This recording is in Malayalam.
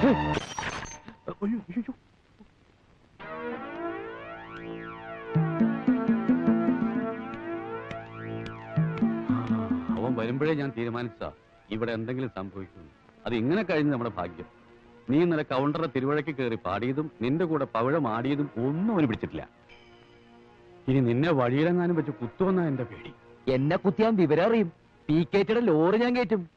അവൻ വരുമ്പോഴേ ഞാൻ തീരുമാനിച്ചാ ഇവിടെ എന്തെങ്കിലും സംഭവിക്കുന്നു. അത് ഇങ്ങനെ കഴിഞ്ഞ് നമ്മുടെ ഭാഗ്യം. നീ ഇന്നലെ കൗണ്ടറെ തിരുവഴയ്ക്ക് കയറി പാടിയതും നിന്റെ കൂടെ പവിഴം ആടിയതും ഒന്നും അവന് പിടിച്ചിട്ടില്ല. ഇനി നിന്നെ വഴിയിലെങ്ങാനും വെച്ച് കുത്തുവെന്നാ എന്റെ പേടി. എന്നെ കുത്തിയാൻ വിവരം അറിയും. പി കയറ്റിയുടെ ലോറി ഞാൻ കയറ്റും.